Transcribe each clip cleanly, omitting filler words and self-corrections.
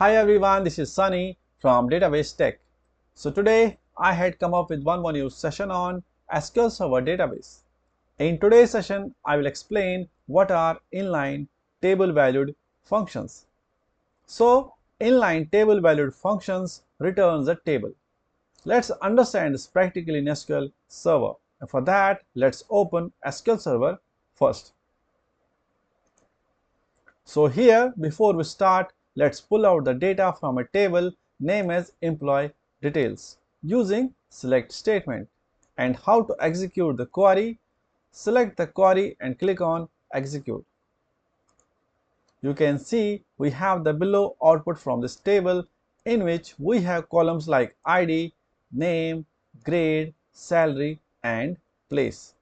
Hi everyone, this is Sunny from Database Tech. So today I had come up with one more new session on SQL Server Database. In today's session, I will explain what are inline table valued functions. So inline table valued functions returns a table. Let's understand this practically in SQL Server. And for that, let's open SQL Server first. So here, before we start, let's pull out the data from a table named as employee details using select statement. And how to execute the query, select the query and click on execute. You can see we have the below output from this table in which we have columns like ID, name, grade, salary and place.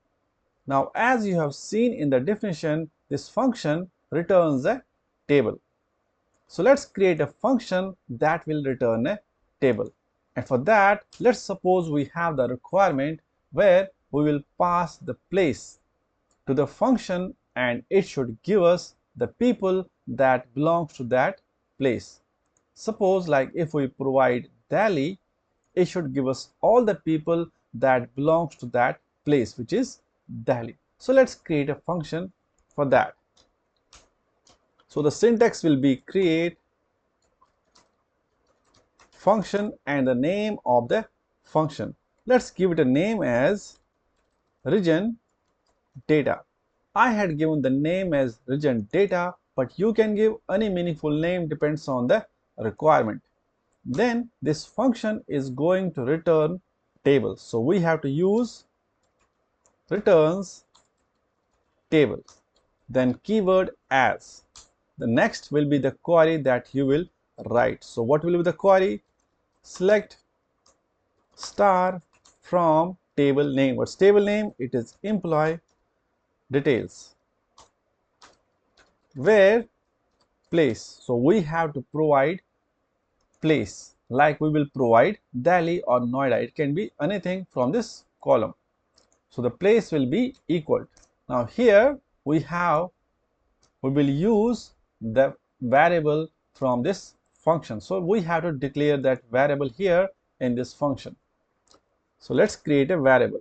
Now as you have seen in the definition, this function returns a table. So let's create a function that will return a table. And for that, let's suppose we have the requirement where we will pass the place to the function and it should give us the people that belongs to that place. Suppose like if we provide Delhi, it should give us all the people that belongs to that place, which is Delhi. So let's create a function for that. So the syntax will be create function and the name of the function. Let's give it a name as region data. I had given the name as region data, but you can give any meaningful name, depends on the requirement. Then this function is going to return table. So we have to use returns table. Then keyword as. The next will be the query that you will write. So what will be the query? Select star from table name. What's table name? It is employee details. Where place? So we have to provide place, like we will provide Delhi or Noida. It can be anything from this column. So the place will be equal. Now here we will use the variable from this function. So we have to declare that variable here in this function. So let's create a variable.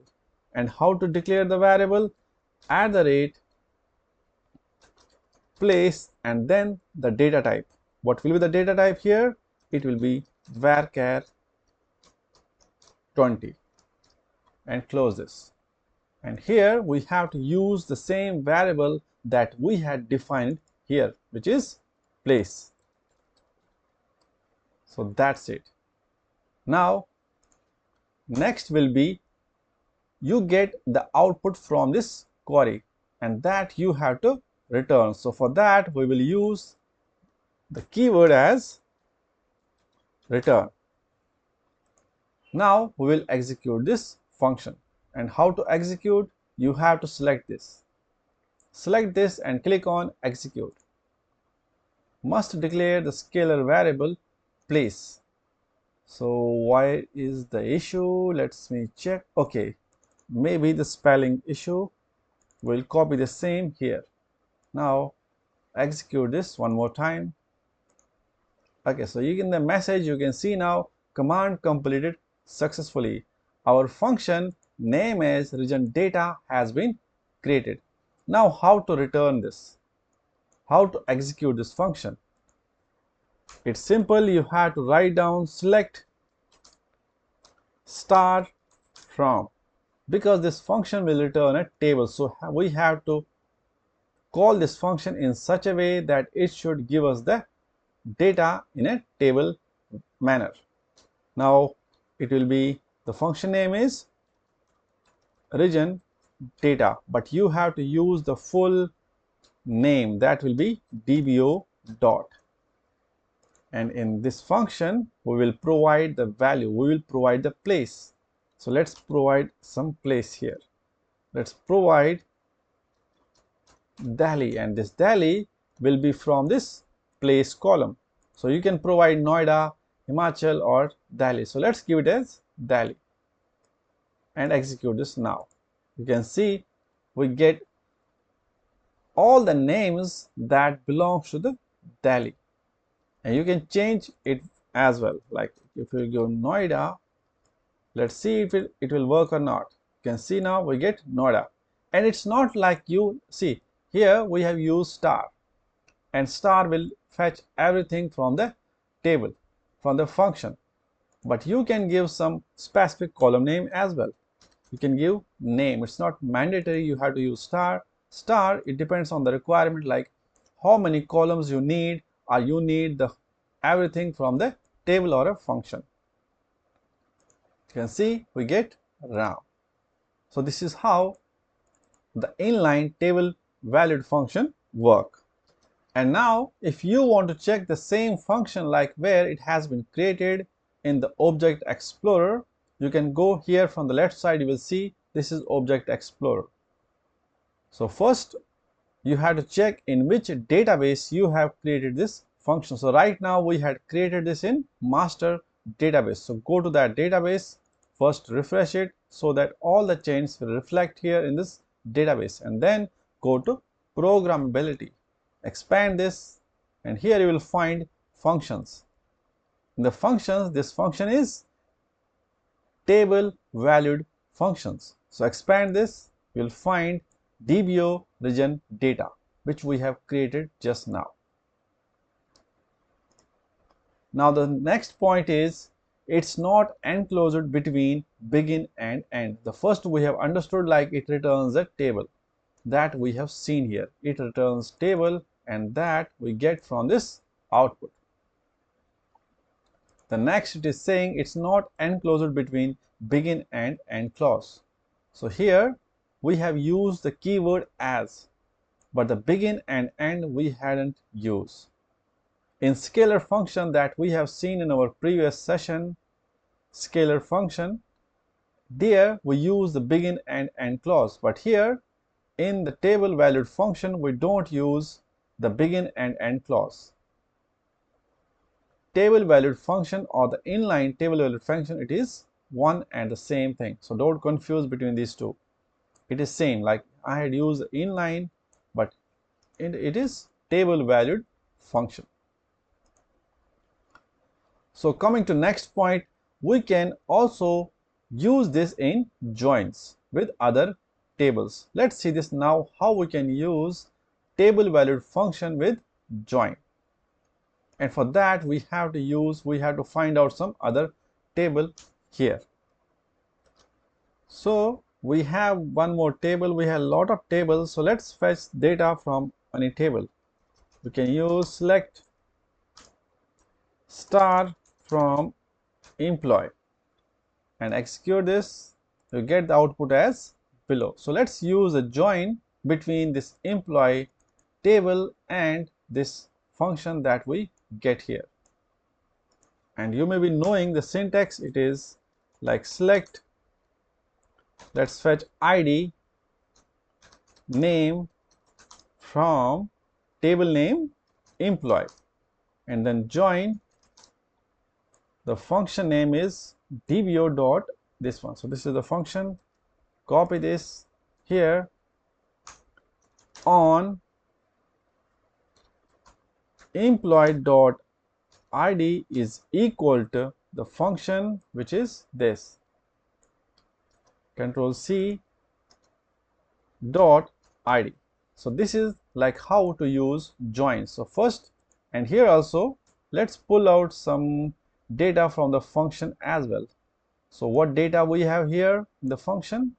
And how to declare the variable? @ place and then the data type. What will be the data type here? It will be varchar 20 and close this. And here we have to use the same variable that we had defined here, which is place. So that's it. Now next will be you get the output from this query and that you have to return. So for that we will use the keyword as return. Now we will execute this function. And how to execute? You have to select this. Select this and click on execute. Must declare the scalar variable place. So why is the issue? Let me check. Okay, maybe the spelling issue. We'll copy the same here. Now execute this one more time. Okay, so in the message you can see now command completed successfully. Our function name as region data has been created. Now how to return this? How to execute this function? It's simple. You have to write down select star from, because this function will return a table. So we have to call this function in such a way that it should give us the data in a table manner. Now it will be, the function name is region data, but you have to use the full name, that will be dbo dot. And in this function we will provide the value, we will provide the place. So let's provide some place here. Let's provide Delhi, and this Delhi will be from this place column. So you can provide Noida, Himachal or Delhi. So let's give it as Delhi and execute this now. You can see we get all the names that belongs to the Delhi. and you can change it as well. Like if you go Noida, let's see if it will work or not. You can see now we get Noida, and it's not like you see here we have used star, and star will fetch everything from the table, from the function. But you can give some specific column name as well. You can give name. It's not mandatory you have to use star. Star, it depends on the requirement, like how many columns you need, or you need the everything from the table or a function. You can see we get round. So this is how the inline table valued function work. And now if you want to check the same function, like where it has been created in the Object Explorer, you can go here from the left side. You will see this is Object Explorer. So first you have to check in which database you have created this function. So right now we had created this in master database. So go to that database, first refresh it so that all the changes will reflect here in this database, and then go to programmability, expand this, and here you will find functions. In the functions, this function is table valued functions. So expand this, you will find dbo.regiondata, which we have created just now. Now the next point is it's not enclosed between begin and end. The first we have understood, like it returns a table, that we have seen here. It returns table, and that we get from this output. The next it is saying it's not enclosed between begin and end clause. So here we have used the keyword as, but the begin and end we hadn't used. In scalar function that we have seen in our previous session, scalar function, there we use the begin and end clause, but here in the table valued function we don't use the begin and end clause. Table valued function or the inline table valued function, it is one and the same thing. So don't confuse between these two. It is same, like I had used inline, but it is table valued function. So coming to next point, we can also use this in joins with other tables. Let's see this now, how we can use table valued function with join. And for that we have to find out some other table here. So we have one more table. We have a lot of tables, so let's fetch data from any table. We can use select star from employee and execute this. You get the output as below. So let's use a join between this employee table and this function that we get here. And you may be knowing the syntax. It is like select, let's fetch id name from table name employee, and then join. The function name is dbo dot this one. So this is the function. Copy this here on employee dot id is equal to the function which is this, Control C dot id. So this is like how to use join. So first, and here also let's pull out some data from the function as well. So what data we have here in the function?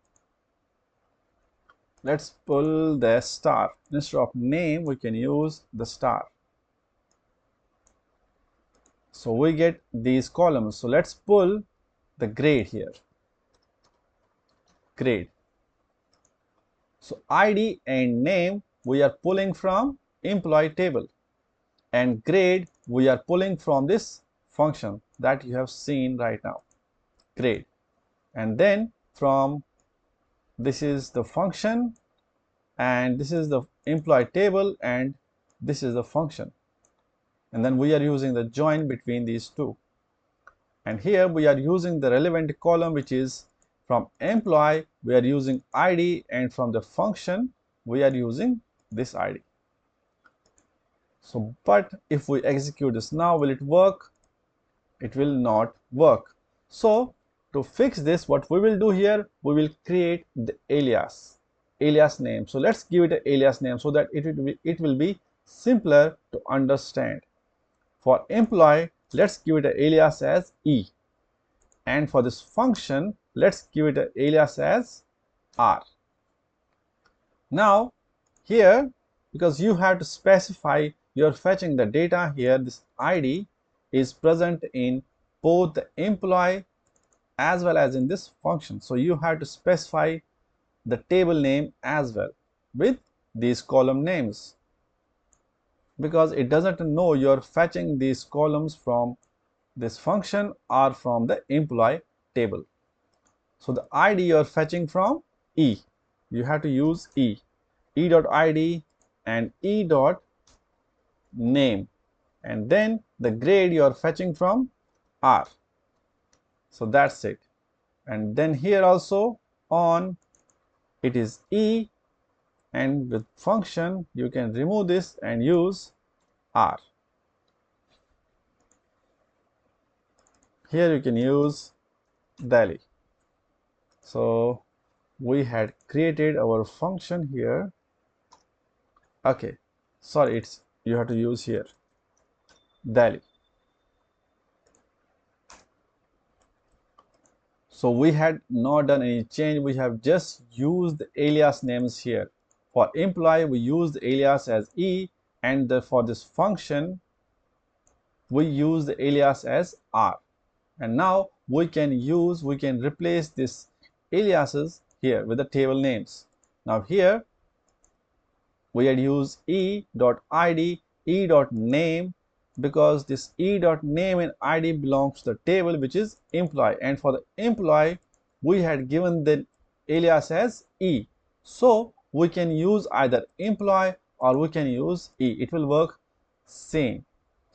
Let's pull the star. Instead of name we can use the star. So we get these columns. So let's pull the grade here, grade. So id and name we are pulling from employee table, and grade we are pulling from this function that you have seen right now, grade. And then from this is the function, and this is the employee table, and this is the function, and then we are using the join between these two. And here we are using the relevant column, which is from employee we are using id, and from the function we are using this id. So, but if we execute this now, will it work? It will not work. So, to fix this, what we will do here, we will create the alias name. So, let's give it an alias name so that it will be simpler to understand. For employee, let's give it an alias as e, and for this function, let's give it an alias as r. Now, here, because you have to specify you're fetching the data here, this id is present in both the employee as well as in this function. So you have to specify the table name as well with these column names, because it doesn't know you're fetching these columns from this function or from the employee table. So the id you're fetching from e, you have to use e.id and e.name, and then the grade you are fetching from r. So that's it. And then here also on it is e, and with function you can remove this and use r. Here you can use Delhi. So we had created our function here. Okay, sorry, it's you have to use here Delhi. So we had not done any change, we have just used the alias names here. For employee, we use the alias as e, and for this function, we use the alias as r. And now we can replace this aliases here with the table names. Now here we had used e.id, e.name, because this e.name and id belongs to the table which is employee, and for the employee we had given the alias as e. So we can use either employee or we can use e, it will work same.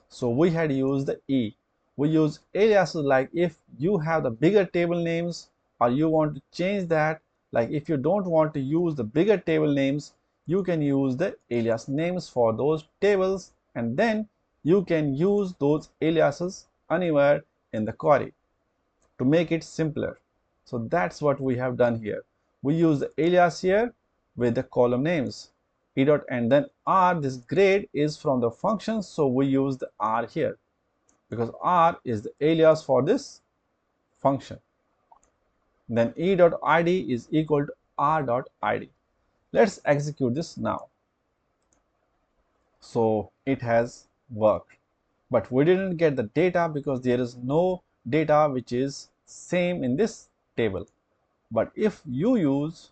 So we had used the e. We use aliases like if you have the bigger table names or you want to change that, like if you don't want to use the bigger table names, you can use the alias names for those tables, and then you can use those aliases anywhere in the query to make it simpler. So that's what we have done here. We use the alias here with the column names e dot, and then r, this grade is from the function, so we use the r here because r is the alias for this function. Then e.id is equal to r.id. Let's execute this now. So it has worked, but we didn't get the data because there is no data which is same in this table. But if you use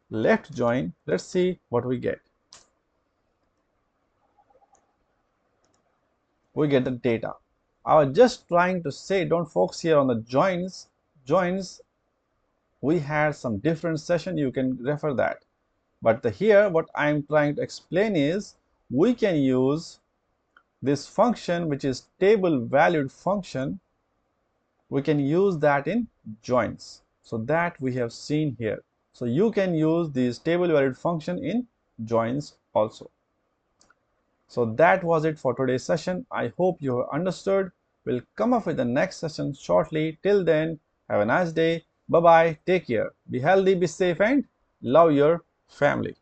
left join, let's see what we get. We get the data. I was just trying to say, don't focus here on the joins. We had some different session, you can refer that. But here what I am trying to explain is we can use this function which is table valued function, we can use that in joins. So that we have seen here. So you can use this table valued function in joins also. So that was it for today's session. I hope you have understood. We'll come up with the next session shortly. Till then, have a nice day. Bye bye. Take care. Be healthy, be safe, and love your family.